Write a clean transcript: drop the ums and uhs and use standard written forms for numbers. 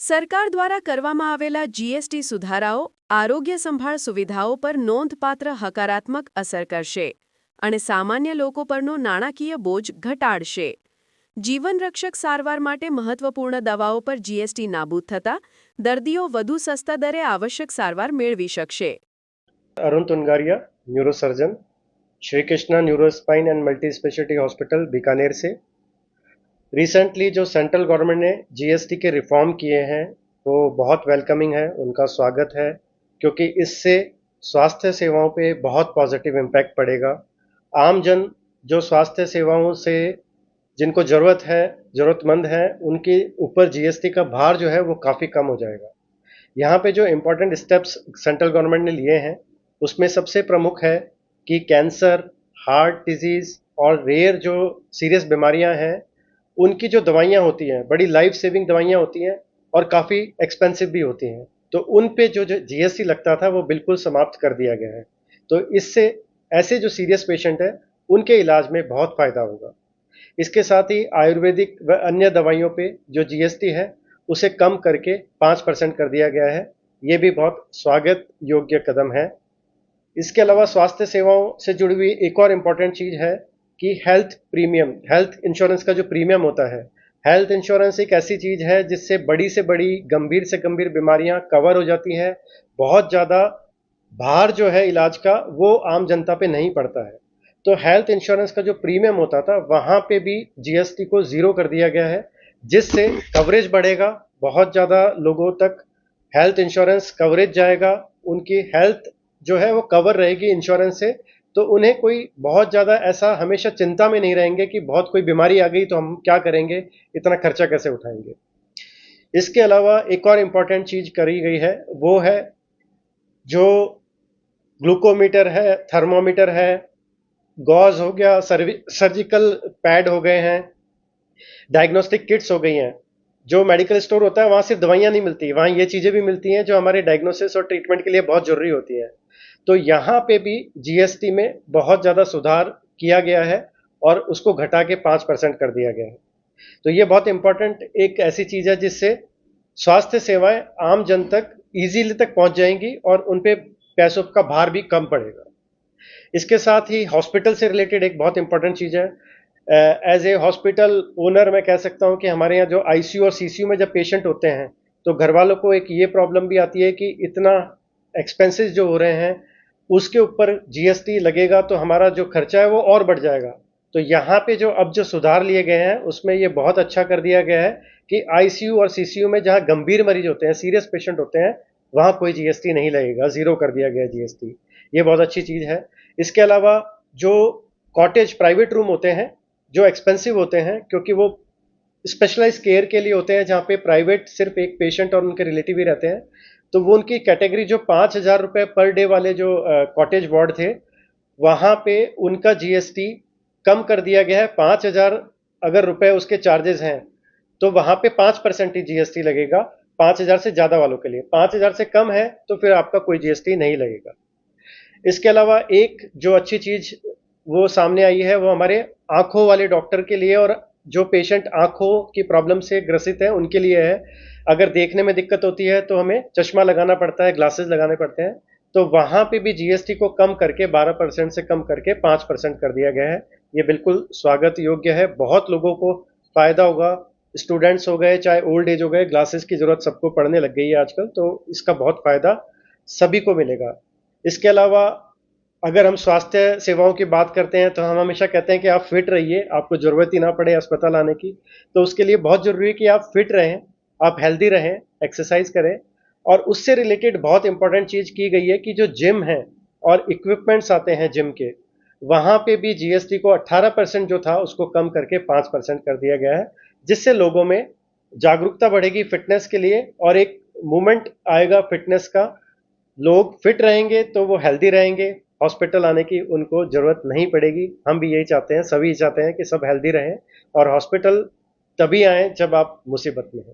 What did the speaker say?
સરકાર દ્વારા કરવામાં આવેલા જીએસટી સુધારાઓ આરોગ્ય સંભાળ સુવિધાઓ પર નોંધપાત્ર હકારાત્મક અસર કરશે અને સામાન્ય લોકો પરનો નાણાકીય બોજ ઘટાડશે. જીવનરક્ષક સારવાર માટે મહત્વપૂર્ણ દવાઓ પર જીએસટી નાબૂદ થતાં દર્દીઓ વધુ સસ્તા દરે આવશ્યક સારવાર મેળવી શકશે. Arun Tungaria, neurosurgeon, Shri Krishna neuro spine and multi speciality hospital Bikaner से. रिसेंटली जो सेंट्रल गवर्नमेंट ने जीएसटी के रिफॉर्म किए हैं वो बहुत वेलकमिंग है, उनका स्वागत है, क्योंकि इससे स्वास्थ्य सेवाओं पे बहुत पॉजिटिव इम्पैक्ट पड़ेगा. आम जन जो स्वास्थ्य सेवाओं से जिनको ज़रूरत है, ज़रूरतमंद है, उनके ऊपर जीएसटी का भार जो है वो काफ़ी कम हो जाएगा. यहाँ पे जो इम्पोर्टेंट स्टेप्स सेंट्रल गवर्नमेंट ने लिए हैं उसमें सबसे प्रमुख है कि कैंसर, हार्ट डिजीज़ और रेयर जो सीरियस बीमारियां हैं उनकी जो दवाइयां होती हैं, बड़ी लाइफ सेविंग दवाइयां होती हैं और काफ़ी एक्सपेंसिव भी होती हैं, तो उन पे जो जीएसटी लगता था वो बिल्कुल समाप्त कर दिया गया है. तो इससे ऐसे जो सीरियस पेशेंट हैं उनके इलाज में बहुत फ़ायदा होगा. इसके साथ ही आयुर्वेदिक व अन्य दवाइयों पे जो जीएसटी है उसे कम करके 5% कर दिया गया है. ये भी बहुत स्वागत योग्य कदम है. इसके अलावा स्वास्थ्य सेवाओं से जुड़ी हुई एक और इम्पॉर्टेंट चीज़ है कि हेल्थ प्रीमियम, हेल्थ इंश्योरेंस का जो प्रीमियम होता है, हेल्थ इंश्योरेंस एक ऐसी चीज़ है जिससे बड़ी से बड़ी, गंभीर से गंभीर बीमारियां कवर हो जाती हैं. बहुत ज़्यादा भार जो है इलाज का वो आम जनता पे नहीं पड़ता है. तो हेल्थ इंश्योरेंस का जो प्रीमियम होता था वहाँ पे भी जीएसटी को ज़ीरो कर दिया गया है, जिससे कवरेज बढ़ेगा, बहुत ज़्यादा लोगों तक हेल्थ इंश्योरेंस कवरेज जाएगा, उनकी हेल्थ जो है वो कवर रहेगी इंश्योरेंस से, तो उन्हें कोई बहुत ज़्यादा ऐसा हमेशा चिंता में नहीं रहेंगे कि बहुत कोई बीमारी आ गई तो हम क्या करेंगे, इतना खर्चा कैसे उठाएंगे. इसके अलावा एक और इम्पॉर्टेंट चीज़ करी गई है वो है जो ग्लूकोमीटर है, थर्मोमीटर है, गॉज हो गया, सर्जिकल पैड हो गए हैं, डायग्नोस्टिक किट्स हो गई हैं. जो मेडिकल स्टोर होता है वहाँ सिर्फ दवाइयाँ नहीं मिलती, वहाँ ये चीज़ें भी मिलती हैं जो हमारे डायग्नोसिस और ट्रीटमेंट के लिए बहुत ज़रूरी होती हैं. तो यहाँ पे भी जीएसटी में बहुत ज़्यादा सुधार किया गया है और उसको घटा के 5% कर दिया गया है. तो ये बहुत इंपॉर्टेंट एक ऐसी चीज़ है जिससे स्वास्थ्य सेवाएं आम जन तक इजीली तक पहुँच जाएंगी और उन पे पैसों का भार भी कम पड़ेगा. इसके साथ ही हॉस्पिटल से रिलेटेड एक बहुत इंपॉर्टेंट चीज़ है. एज ए हॉस्पिटल ओनर मैं कह सकता हूँ कि हमारे यहाँ जो आईसीयू और सीसीयू में जब पेशेंट होते हैं तो घर वालों को एक ये प्रॉब्लम भी आती है कि इतना एक्सपेंसेस जो हो रहे हैं उसके ऊपर जीएसटी लगेगा तो हमारा जो खर्चा है वो और बढ़ जाएगा. तो यहाँ पे जो अब जो सुधार लिए गए हैं उसमें ये बहुत अच्छा कर दिया गया है कि आईसीयू और सीसीयू में जहाँ गंभीर मरीज होते हैं, सीरियस पेशेंट होते हैं, वहाँ कोई जीएसटी नहीं लगेगा, ज़ीरो कर दिया गया जीएसटी. ये बहुत अच्छी चीज़ है. इसके अलावा जो कॉटेज प्राइवेट रूम होते हैं जो एक्सपेंसिव होते हैं क्योंकि वो स्पेशलाइज केयर के लिए होते हैं जहाँ पे प्राइवेट सिर्फ एक पेशेंट और उनके रिलेटिव ही रहते हैं, तो वो उनकी कैटेगरी जो 5,000 रुपये पर डे वाले जो कॉटेज वार्ड थे वहाँ पे उनका जीएसटी कम कर दिया गया है. 5,000 अगर रुपए उसके चार्जेस हैं तो वहाँ पे 5% ही जीएसटी लगेगा 5,000 से ज़्यादा वालों के लिए. 5,000 से कम है तो फिर आपका कोई जीएसटी नहीं लगेगा. इसके अलावा एक जो अच्छी चीज़ वो सामने आई है वो हमारे आँखों वाले डॉक्टर के लिए और जो पेशेंट आँखों की प्रॉब्लम से ग्रसित है उनके लिए है. अगर देखने में दिक्कत होती है तो हमें चश्मा लगाना पड़ता है, ग्लासेस लगाने पड़ते हैं, तो वहाँ पे भी जीएसटी को कम करके 12% से कम करके 5% कर दिया गया है. ये बिल्कुल स्वागत योग्य है, बहुत लोगों को फ़ायदा होगा. स्टूडेंट्स हो गए चाहे ओल्ड एज हो गए, ग्लासेस की ज़रूरत सबको पड़ने लग गई है आजकल, तो इसका बहुत फ़ायदा सभी को मिलेगा. इसके अलावा अगर हम स्वास्थ्य सेवाओं की बात करते हैं तो हम हमेशा कहते हैं कि आप फिट रहिए, आपको ज़रूरत ही ना पड़े अस्पताल आने की. तो उसके लिए बहुत ज़रूरी है कि आप फिट रहें, आप हेल्दी रहें, एक्सरसाइज करें. और उससे रिलेटेड बहुत इंपॉर्टेंट चीज़ की गई है कि जो जिम है और इक्विपमेंट्स आते हैं जिम के, वहाँ पे भी जीएसटी को 18% जो था उसको कम करके 5% कर दिया गया है, जिससे लोगों में जागरूकता बढ़ेगी फिटनेस के लिए और एक मूवमेंट आएगा फिटनेस का. लोग फिट रहेंगे तो वो हेल्दी रहेंगे, हॉस्पिटल आने की उनको ज़रूरत नहीं पड़ेगी. हम भी यही चाहते हैं, सभी चाहते हैं कि सब हेल्दी रहें और हॉस्पिटल तभी आएँ जब आप मुसीबत में हैं.